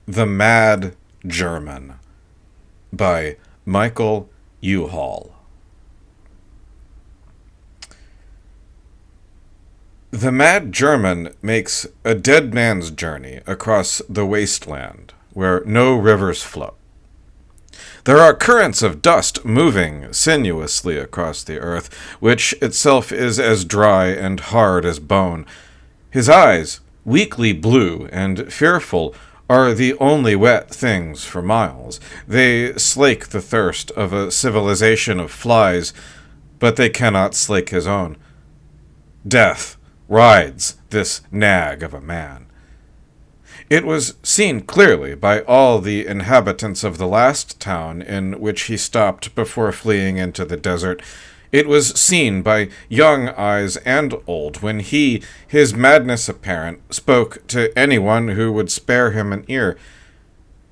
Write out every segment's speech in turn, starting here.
The Mad German by Michael Uhall. The mad German makes a dead man's journey across the wasteland where no rivers flow. There are currents of dust moving sinuously across the earth, which itself is as dry and hard as bone. His eyes, weakly blue and fearful, are the only wet things for miles. They slake the thirst of a civilization of flies, but they cannot slake his own. Death rides this nag of a man. It was seen clearly by all the inhabitants of the last town in which he stopped before fleeing into the desert. It was seen by young eyes and old when he, his madness apparent, spoke to anyone who would spare him an ear.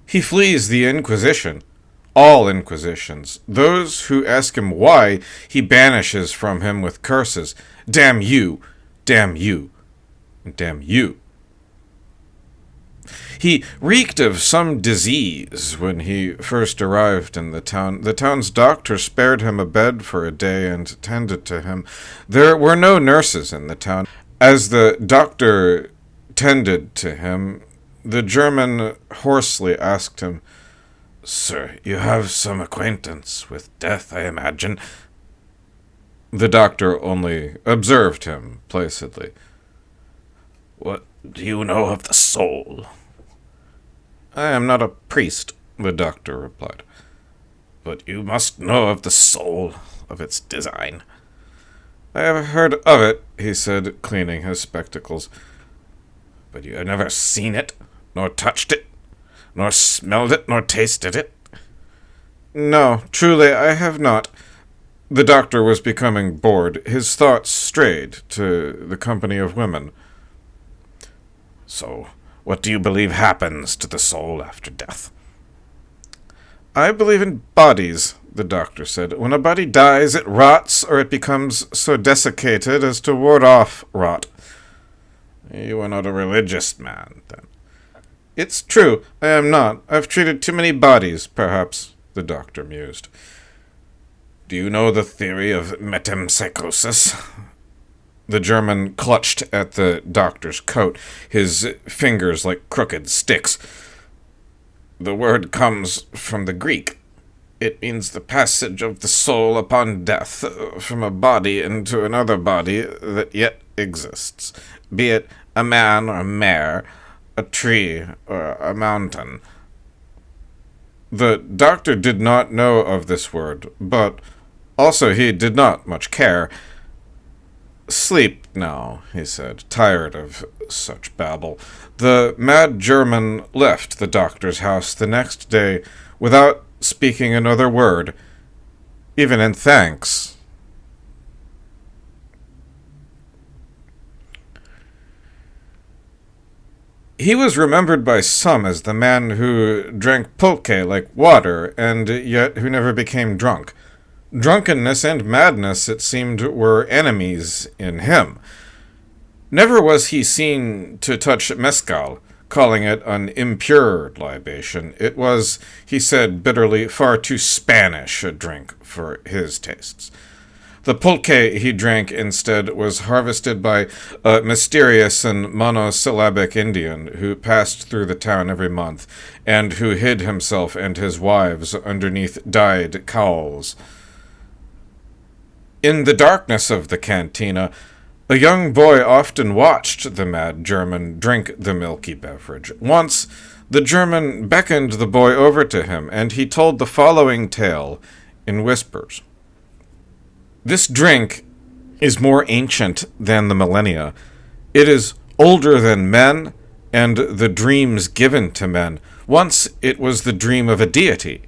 He flees the Inquisition, all Inquisitions. Those who ask him why, he banishes from him with curses. Damn you, damn you, and damn you. He reeked of some disease when he first arrived in the town. The town's doctor spared him a bed for a day and tended to him. There were no nurses in the town. As the doctor tended to him, the German hoarsely asked him, "Sir, you have some acquaintance with death, I imagine." The doctor only observed him placidly. "What do you know of the soul?" "I am not a priest," the doctor replied. "But you must know of the soul, of its design." "I have heard of it," he said, cleaning his spectacles. "But you have never seen it, nor touched it, nor smelled it, nor tasted it?" "No, truly I have not." The doctor was becoming bored. His thoughts strayed to the company of women. "So, what do you believe happens to the soul after death?" "I believe in bodies," the doctor said. "When a body dies, it rots, or it becomes so desiccated as to ward off rot." "You are not a religious man, then." "It's true, I am not. I've treated too many bodies, perhaps," the doctor mused. "Do you know the theory of metempsychosis?" The German clutched at the doctor's coat, his fingers like crooked sticks. "The word comes from the Greek. It means the passage of the soul upon death, from a body into another body that yet exists, be it a man or a mare, a tree or a mountain." The doctor did not know of this word, but also he did not much care. "Sleep now," he said, tired of such babble. The mad German left the doctor's house the next day without speaking another word, even in thanks. He was remembered by some as the man who drank pulque like water, and yet who never became drunk. Drunkenness and madness, it seemed, were enemies in him. Never was he seen to touch mezcal, calling it an impure libation. It was, he said bitterly, far too Spanish a drink for his tastes. The pulque he drank instead was harvested by a mysterious and monosyllabic Indian who passed through the town every month, and who hid himself and his wives underneath dyed cowls. In the darkness of the cantina, a young boy often watched the mad German drink the milky beverage. Once, the German beckoned the boy over to him, and he told the following tale in whispers. "This drink is more ancient than the millennia. It is older than men and the dreams given to men. Once it was the dream of a deity,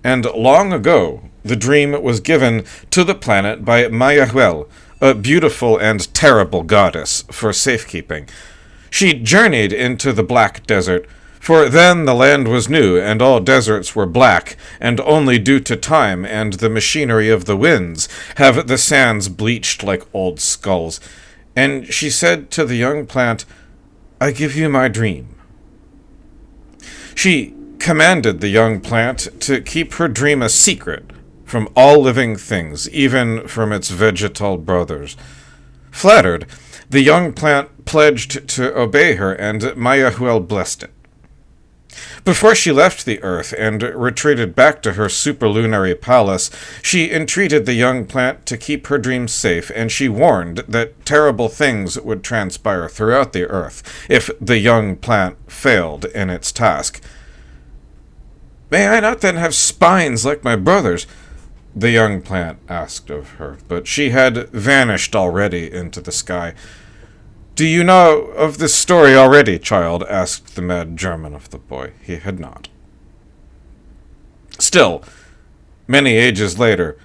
and long ago the dream was given to the planet by Mayahuel, a beautiful and terrible goddess, for safekeeping. She journeyed into the black desert, for then the land was new, and all deserts were black, and only due to time and the machinery of the winds have the sands bleached like old skulls. And she said to the young plant, 'I give you my dream.' She commanded the young plant to keep her dream a secret from all living things, even from its vegetal brothers. Flattered, the young plant pledged to obey her, and Mayahuel blessed it. Before she left the earth and retreated back to her superlunary palace, she entreated the young plant to keep her dreams safe, and she warned that terrible things would transpire throughout the earth if the young plant failed in its task. "May I not then have spines like my brothers?" the young plant asked of her, but she had vanished already into the sky. "Do you know of this story already, child?" asked the mad German of the boy. He had not. Still, many ages later,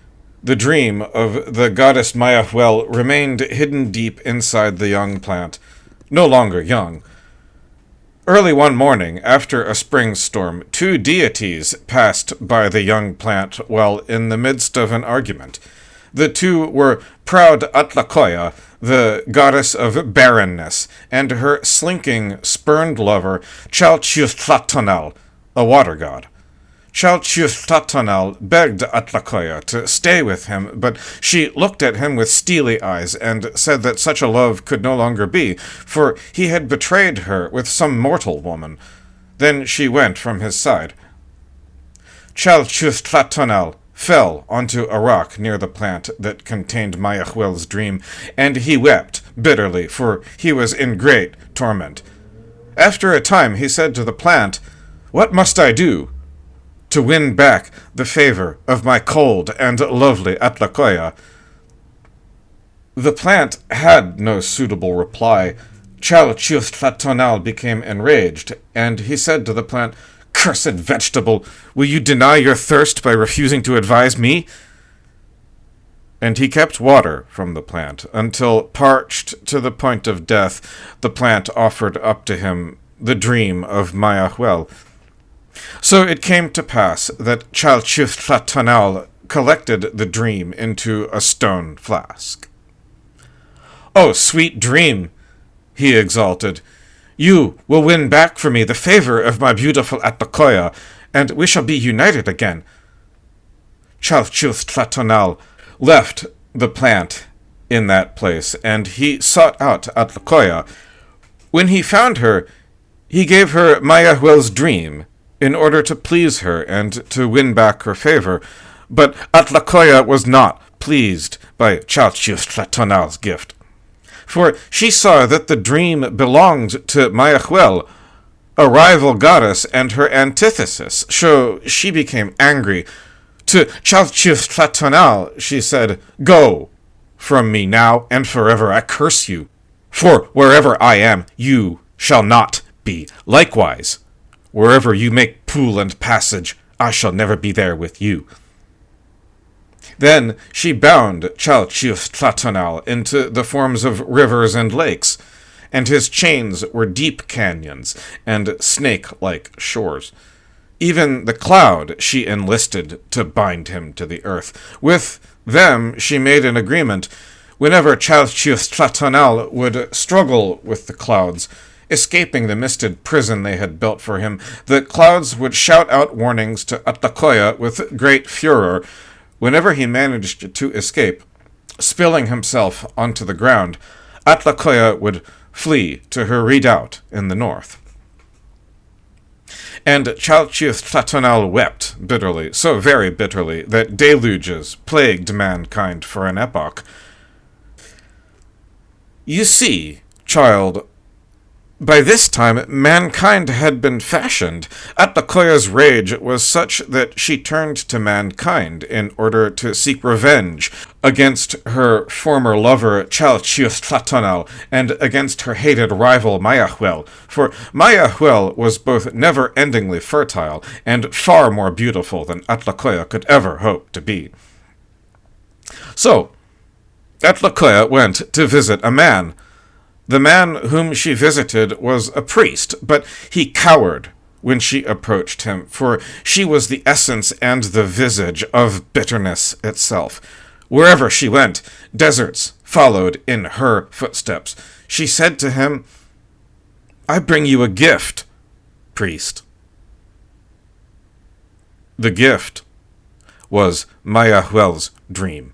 the dream of the goddess Mayahuel remained hidden deep inside the young plant, no longer young. Early one morning, after a spring storm, two deities passed by the young plant while in the midst of an argument. The two were proud Atlakoya, the goddess of barrenness, and her slinking, spurned lover, Chalchiuhtlatonal, a water god. Chalchiuhtlatonal begged Atlakoya to stay with him, but she looked at him with steely eyes and said that such a love could no longer be, for he had betrayed her with some mortal woman. Then she went from his side. Chalchiuhtlatonal fell onto a rock near the plant that contained Mayahuel's dream, and he wept bitterly, for he was in great torment. After a time he said to the plant, "What must I do to win back the favor of my cold and lovely Atlakoya?" The plant had no suitable reply. Chalchiuhtlatonal became enraged, and he said to the plant, "Cursed vegetable, will you deny your thirst by refusing to advise me?" And he kept water from the plant, until, parched to the point of death, the plant offered up to him the dream of Mayahuel. So it came to pass that Chalchiuhtlatonal collected the dream into a stone flask. "Oh, sweet dream," he exulted, "you will win back for me the favor of my beautiful Atlakoya, and we shall be united again." Chalchiuhtlatonal left the plant in that place, and he sought out Atlakoya. When he found her, he gave her Mayahuel's dream in order to please her and to win back her favor, but Atlakoya was not pleased by Chalchiuhtlatonal's gift, for she saw that the dream belonged to Mayahuel, a rival goddess and her antithesis, so she became angry. To Chalchiuhtlatonal she said, "Go from me now and forever, I curse you, for wherever I am, you shall not be. Likewise, wherever you make pool and passage, I shall never be there with you." Then she bound Chalchiuhtlatonal into the forms of rivers and lakes, and his chains were deep canyons and snake-like shores. Even the cloud she enlisted to bind him to the earth. With them she made an agreement. Whenever Chalchiuhtlatonal would struggle with the clouds, escaping the misted prison they had built for him, the clouds would shout out warnings to Atlakoya with great furor. Whenever he managed to escape, spilling himself onto the ground, Atlakoya would flee to her redoubt in the north. And Chalchiuhtlatonal wept bitterly, so very bitterly that deluges plagued mankind for an epoch. You see, child, by this time mankind had been fashioned. Atlakoya's rage was such that she turned to mankind in order to seek revenge against her former lover Chalchiuhtlatonal and against her hated rival Mayahuel, for Mayahuel was both never-endingly fertile and far more beautiful than Atlakoya could ever hope to be. So, Atlakoya went to visit a man. The man whom she visited was a priest, but he cowered when she approached him, for she was the essence and the visage of bitterness itself. Wherever she went, deserts followed in her footsteps. She said to him, "I bring you a gift, priest." The gift was Mayahuel's dream.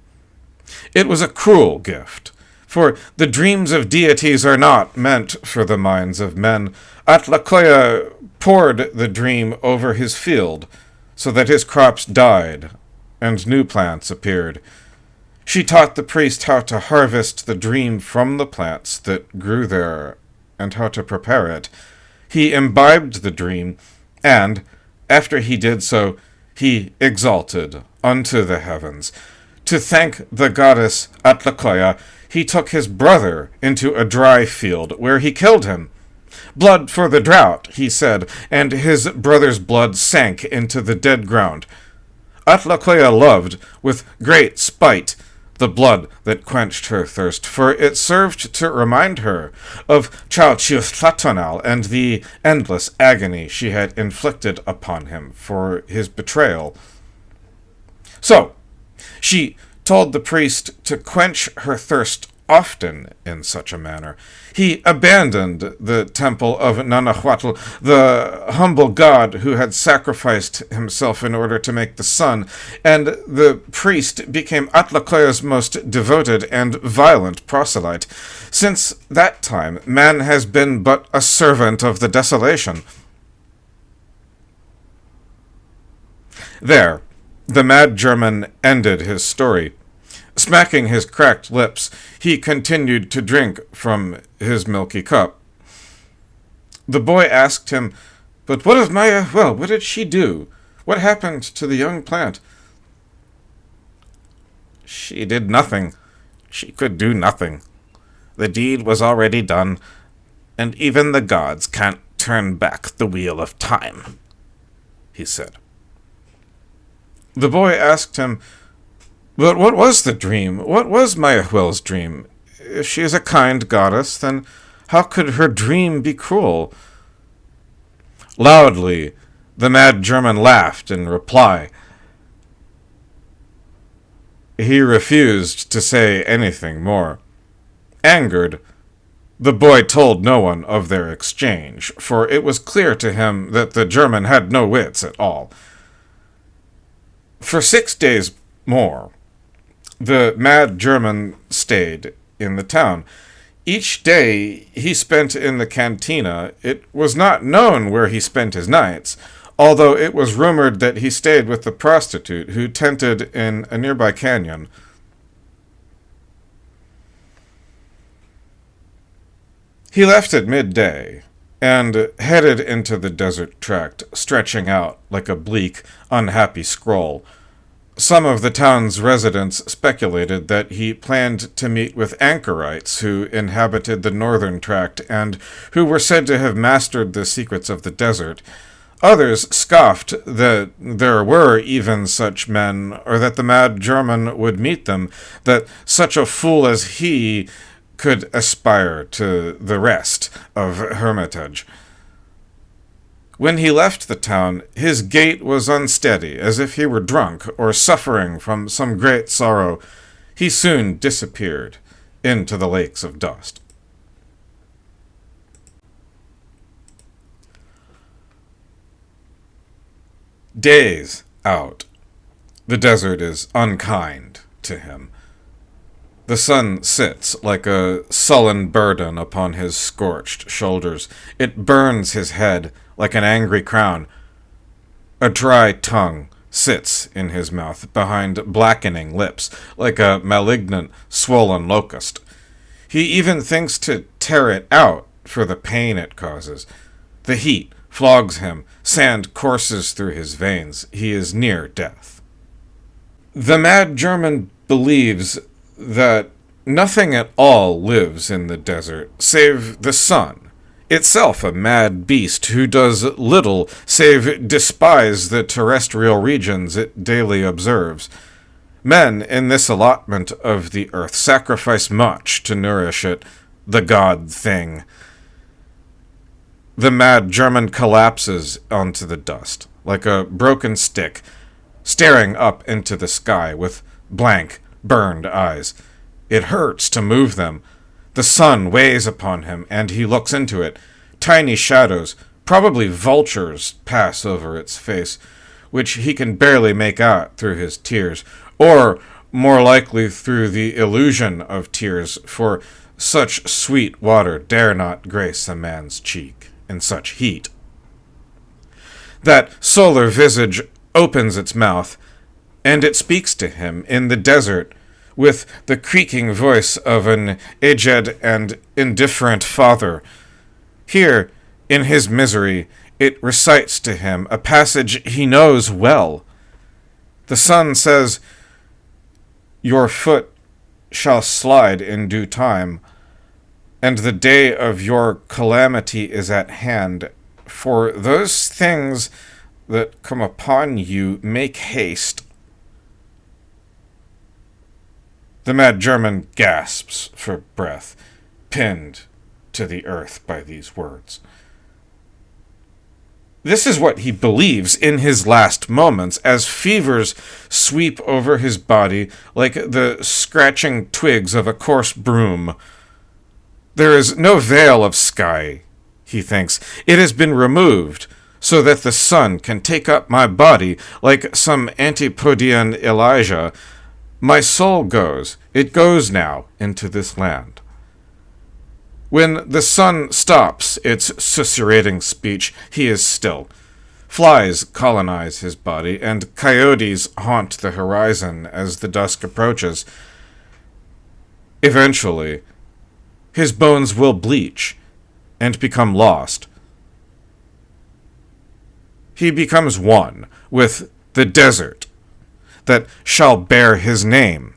It was a cruel gift, for the dreams of deities are not meant for the minds of men. Atlacoya poured the dream over his field, so that his crops died, and new plants appeared. She taught the priest how to harvest the dream from the plants that grew there, and how to prepare it. He imbibed the dream, and, after he did so, he exalted unto the heavens. To thank the goddess Atlacoya, he took his brother into a dry field, where he killed him. Blood for the drought, he said, and his brother's blood sank into the dead ground. Atlacoya loved, with great spite, the blood that quenched her thirst, for it served to remind her of Chalchiuhtlatonal and the endless agony she had inflicted upon him for his betrayal. So, she told the priest to quench her thirst often in such a manner. He abandoned the temple of Nanahuatl, the humble god who had sacrificed himself in order to make the sun, and the priest became Atlacoya's most devoted and violent proselyte. Since that time, man has been but a servant of the desolation. There, the mad German ended his story. Smacking his cracked lips, he continued to drink from his milky cup. The boy asked him, "But what of Maya? Well, what did she do? What happened to the young plant?" "She did nothing. She could do nothing. The deed was already done, and even the gods can't turn back the wheel of time," he said. The boy asked him, "But what was the dream? What was Mayahuel's dream? If she is a kind goddess, then how could her dream be cruel?" Loudly, the mad German laughed in reply. He refused to say anything more. Angered, the boy told no one of their exchange, for it was clear to him that the German had no wits at all. For 6 days more, the mad German stayed in the town. Each day he spent in the cantina. It was not known where he spent his nights, although it was rumored that he stayed with the prostitute who tented in a nearby canyon. He left at midday and headed into the desert tract, stretching out like a bleak, unhappy scroll. Some of the town's residents speculated that he planned to meet with anchorites who inhabited the northern tract and who were said to have mastered the secrets of the desert. Others scoffed that there were even such men, or that the mad German would meet them, that such a fool as he could aspire to the rest of hermitage. When he left the town, his gait was unsteady, as if he were drunk or suffering from some great sorrow. He soon disappeared into the lakes of dust. Days out. The desert is unkind to him. The sun sits like a sullen burden upon his scorched shoulders. It burns his head like an angry crown. A dry tongue sits in his mouth behind blackening lips, like a malignant, swollen locust. He even thinks to tear it out for the pain it causes. The heat flogs him. Sand courses through his veins. He is near death. The mad German believes that nothing at all lives in the desert save the sun, itself a mad beast who does little save despise the terrestrial regions it daily observes. Men in this allotment of the earth sacrifice much to nourish it, the god thing. The mad German collapses onto the dust, like a broken stick, staring up into the sky with blank, burned eyes. It hurts to move them. The sun weighs upon him, and he looks into it. Tiny shadows, probably vultures, pass over its face. which he can barely make out through his tears, or more likely through the illusion of tears, for such sweet water dare not grace a man's cheek in such heat. That solar visage opens its mouth, and it speaks to him in the desert with the creaking voice of an aged and indifferent father. Here, in his misery, it recites to him a passage he knows well. The sun says, "Your foot shall slide in due time, and the day of your calamity is at hand. For those things that come upon you make haste." The mad German gasps for breath, pinned to the earth by these words. This is what he believes in his last moments, as fevers sweep over his body like the scratching twigs of a coarse broom. There is no veil of sky, he thinks. It has been removed, so that the sun can take up my body like some Antipodean Elijah. My soul goes, it goes now, into this land. When the sun stops its susurrating speech, he is still. Flies colonize his body, and coyotes haunt the horizon as the dusk approaches. Eventually, his bones will bleach and become lost. He becomes one with the desert that shall bear his name.